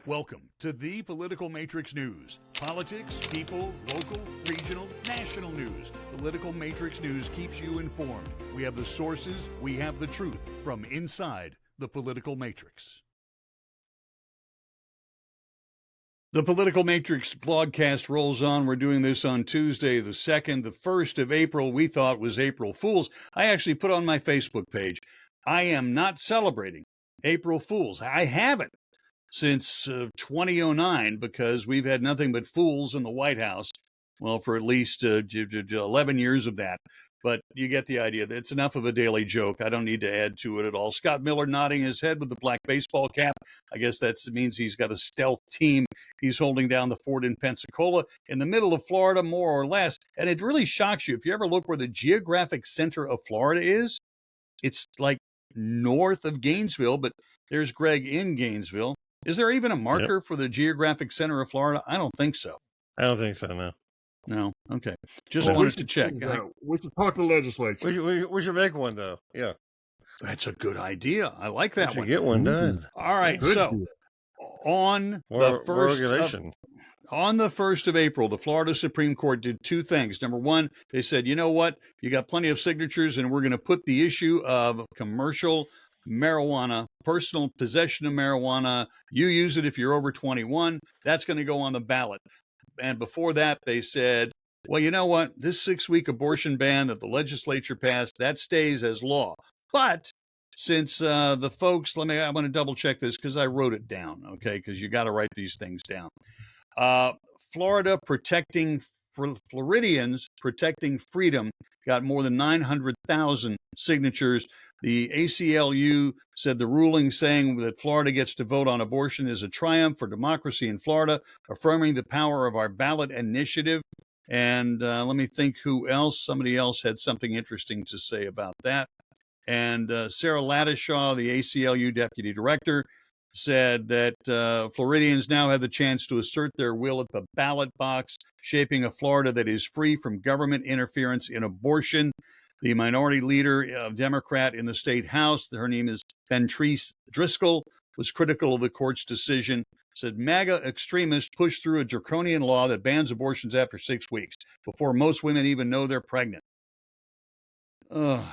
Welcome to the Political Matrix News. Politics, people, local, regional, national news. Political Matrix News keeps you informed. We have the sources, we have the truth from inside the political matrix. The Political Matrix blogcast rolls on. We're doing this on Tuesday, the 2nd, the 1st of April. We thought was April Fool's. I actually put on my Facebook page, I am not celebrating April Fool's. I haven't since 2009 because we've had nothing but fools in the White House. Well, for at least 11 years of that. But you get the idea. It's enough of a daily joke. I don't need to add to it at all. Scott Miller nodding his head with the black baseball cap. I guess that means he's got a stealth team. He's holding down the fort in Pensacola in the middle of Florida, more or less. And it really shocks you. If you ever look where the geographic center of Florida is, it's like north of Gainesville, but there's Greg in Gainesville. Is there even a marker for the geographic center of Florida? I don't think so. I don't think so, no. No? Okay. Just wanted to check. We should talk to the legislature. We should make one, though. Yeah. That's a good idea. I like that one. Get one done. All right. So on the 1st of April, the Florida Supreme Court did two things. Number one, they said, you know what? You got plenty of signatures, and we're going to put the issue of commercial marijuana, personal possession of marijuana, you use it if you're over 21, that's going to go on the ballot. And before that, they said, well, you know what? This 6-week abortion ban that the legislature passed, that stays as law. But since the folks, I want to double check this because I wrote it down, okay, because you got to write these things down. Florida Floridians Protecting Freedom got more than 900,000 signatures. The ACLU said the ruling saying that Florida gets to vote on abortion is a triumph for democracy in Florida, affirming the power of our ballot initiative. And let me think who else. Somebody else had something interesting to say about that. And Sarah Ladishaw, the ACLU deputy director, said that Floridians now have the chance to assert their will at the ballot box, shaping a Florida that is free from government interference in abortion. The minority leader, Democrat in the state house, her name is Ventrice Driscoll, was critical of the court's decision, said MAGA extremists pushed through a draconian law that bans abortions after 6 weeks, before most women even know they're pregnant.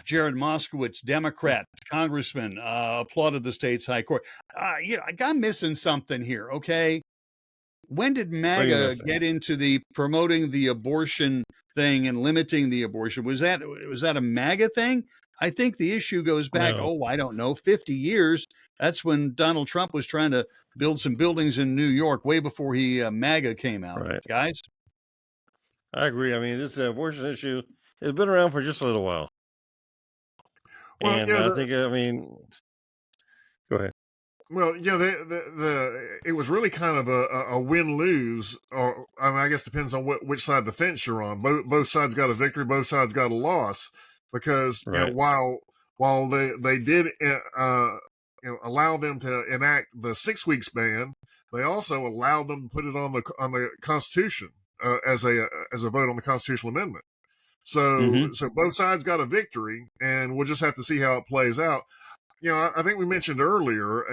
Jared Moskowitz, Democrat, congressman, applauded the state's high court. I'm missing something here, okay? When did MAGA get into the promoting the abortion thing and limiting the abortion? Was that a MAGA thing? I think the issue goes back, 50 years. That's when Donald Trump was trying to build some buildings in New York way before MAGA came out, right, guys? I agree. I mean, this abortion issue has been around for just a little while. Well, and go ahead. Well, it was really kind of a win-lose, or I guess depends on which side of the fence you're on. Both sides got a victory, both sides got a loss, because while they did allow them to enact the 6 weeks ban, they also allowed them to put it on the Constitution as a vote on the constitutional amendment. So both sides got a victory, and we'll just have to see how it plays out. I think we mentioned earlier,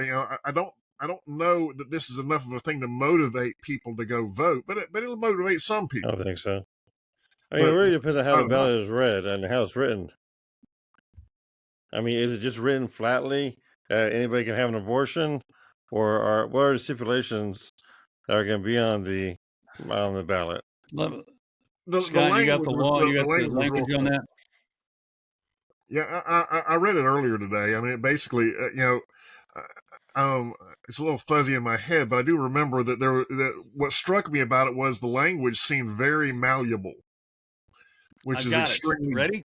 I don't know that this is enough of a thing to motivate people to go vote, but it'll motivate some people. I don't think so. I mean, it really depends on how the ballot is read and how it's written. I mean, is it just written flatly that anybody can have an abortion, or what are the stipulations that are going to be on the ballot? Scott, you got the law, you got the language on that? Yeah, I read it earlier today. I mean, it basically, it's a little fuzzy in my head, but I do remember that what struck me about it was the language seemed very malleable, which is extremely ready.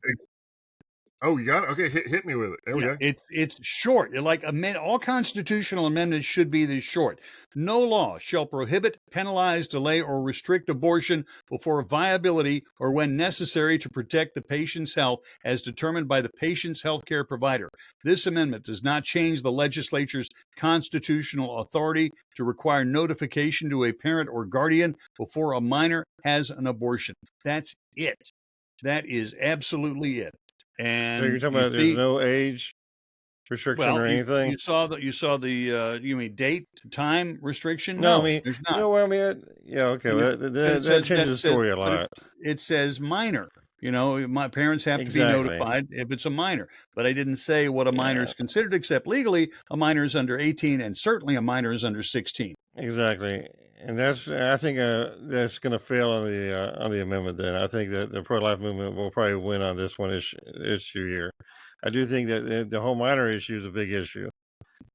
Oh, you got it? Okay, hit me with it. There we go. It's short. All constitutional amendments should be this short. No law shall prohibit, penalize, delay, or restrict abortion before viability or when necessary to protect the patient's health as determined by the patient's healthcare provider. This amendment does not change the legislature's constitutional authority to require notification to a parent or guardian before a minor has an abortion. That's it. That is absolutely it. And so you're talking about there's no age restriction Well, or anything? you saw the you mean date time restriction? No, I No, mean, there's you not. know what I mean? Yeah, okay. And it, Well, that changes the story a lot. it says minor. You know, my parents have to be Exactly. notified if it's a minor. But I didn't say what a minor Yeah, is considered, except legally, a minor is under 18, and certainly a minor is under 16. exactly. And I think that's going to fail on the amendment. Then I think that the pro-life movement will probably win on this one issue here. I do think that the whole minor issue is a big issue.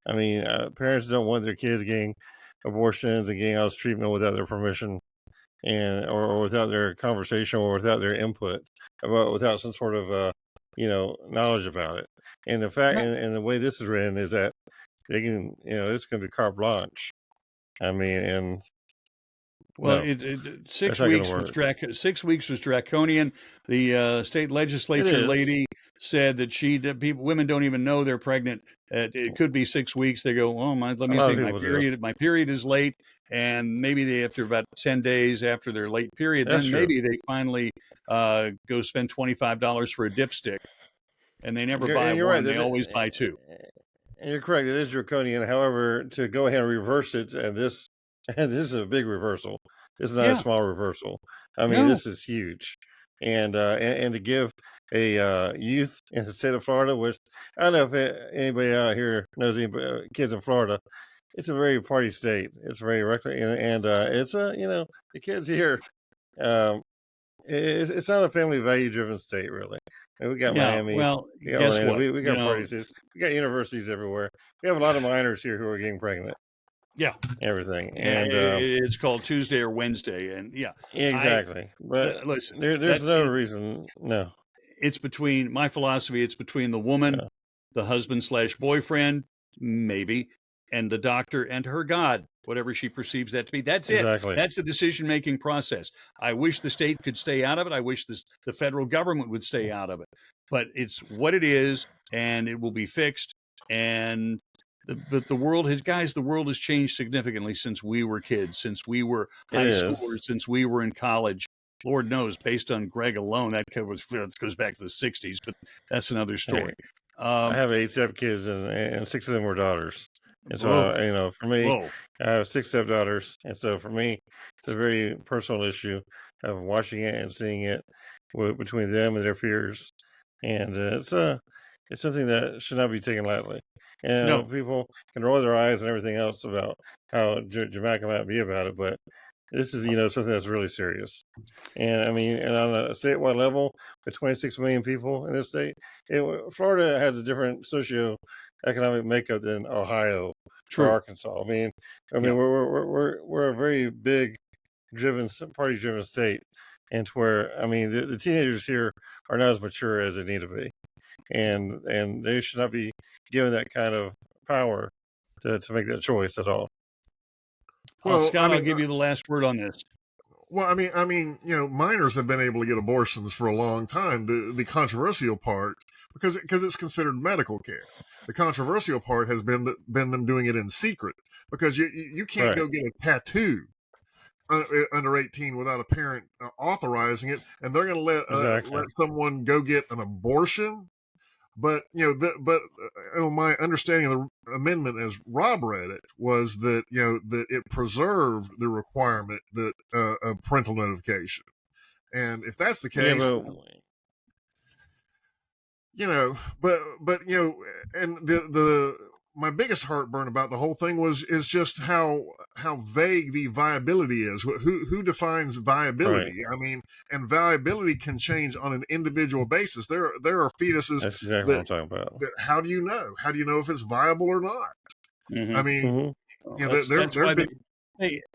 I mean, parents don't want their kids getting abortions and getting all this treatment without their permission and or without their conversation or without their input without some sort of knowledge about it. And the fact No. and the way this is written is that they can it's going to be carte blanche. I mean, and Well, no, that's 6 not going to weeks was work. 6 weeks was draconian. The state It legislature is. lady said that women don't even know they're pregnant. It could be 6 weeks. They go, oh let A me lot of think. people do. My period is late, and maybe they after about 10 days after their late period, That's then true. maybe they finally go spend $25 for a dipstick, and they never buy You're right. one. They always buy two. And you're correct. It is draconian. However, to go ahead and reverse it, and this and this is a big reversal. This is not a Yeah, small reversal. I mean, no, this is huge. And to give a youth in the state of Florida, which I don't know if anybody out here knows any kids in Florida. It's a very party state. It's very and it's the kids here. Um, it's not a family value driven state really. And we got yeah. Miami, Well, we got guess Orlando, what? we got party states, we got universities everywhere. We have a lot of minors here who are getting pregnant, Yeah, everything, yeah. and It's called Tuesday or Wednesday, and yeah, I exactly. But listen. there's That's no reason. No, it's between my philosophy. It's between the woman, no, the husband slash boyfriend, maybe, and the doctor and her God, whatever she perceives that to be. That's it. exactly. That's the decision making process. I wish the state could stay out of it. I wish the federal government would stay out of it. But it's what it is, and it will be fixed. And but the world the world has changed significantly since we were kids, since we were It high is. schoolers, since we were in college. Lord knows, based on Greg alone, that goes back to the '60s, but that's another Hey, story. I Um, have 8 stepkids, and 6 of them were daughters. And so, whoa, for me, whoa, I have 6 stepdaughters, and so for me, it's a very personal issue of watching it and seeing it between them and their peers, and it's something that should not be taken lightly. And no, people can roll their eyes and everything else about how dramatic it might be about it, but this is something that's really serious. And I mean, and on a statewide level, with 26 million people in this state, Florida has a different socioeconomic makeup than Ohio or true. Arkansas. I Yeah, mean, we're a very big party driven state, and to where I mean, the teenagers here are not as mature as they need to be, and they should not be given that kind of power to make that choice at all. Well, I Scott, I'll mean, give you the last word on this. minors have been able to get abortions for a long time. The controversial part, because it's considered medical care. The controversial part has been them doing it in secret, because you can't Right? go get a tattoo under 18 without a parent authorizing it, and they're going to Exactly. let someone go get an abortion. But my understanding of the amendment, as Rob read it, was that that it preserved the requirement that of parental notification. And if that's the Yeah, case, but and the my biggest heartburn about the whole thing is just how vague the viability is. Who defines right. viability? I mean, and viability can change on an individual basis. There are fetuses That's exactly what that I'm talking about. how do you know? How do you know if it's viable or not? I Hmm. mean, Hmm. Well, there that's why have been.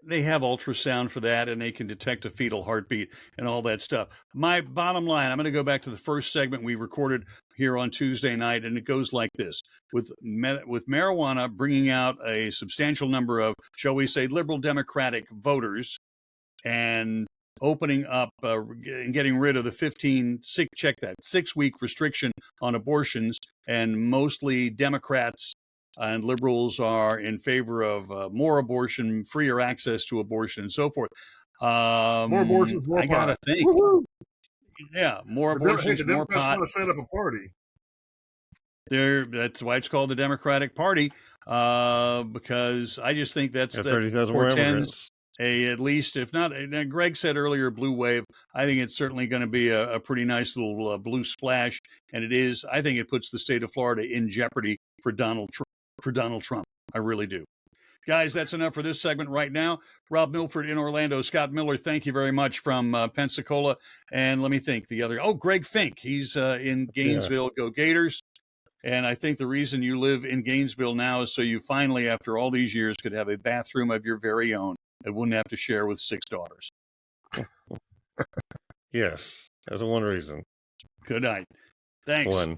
they have ultrasound for that, and they can detect a fetal heartbeat and all that stuff. My bottom line, I'm going to go back to the first segment we recorded here on Tuesday night, and it goes like this: with marijuana bringing out a substantial number of, shall we say, liberal Democratic voters, and opening up and getting rid of the 6 week restriction on abortions, and mostly Democrats and liberals are in favor of more abortion, freer access to abortion, and so forth. More abortions, more I gotta pot. think, Woo-hoo! yeah, more Hey, abortions, the more Democrats pot. want to set up a party. That's why it's called the Democratic Party, because I just think that 30,000 more portends immigrants. at least, if not, Greg said earlier, blue wave. I think it's certainly going to be a pretty nice little blue splash, and it is. I think it puts the state of Florida in jeopardy for Donald Trump. I really do. Guys, that's enough for this segment right now. Rob Milford in Orlando. Scott Miller, thank you very much from Pensacola. And let me think, Greg Fink. He's in Gainesville. Go Gators. And I think the reason you live in Gainesville now is so you finally, after all these years, could have a bathroom of your very own and wouldn't have to share with 6 daughters. Yes, that's one reason. Good night. Thanks. One.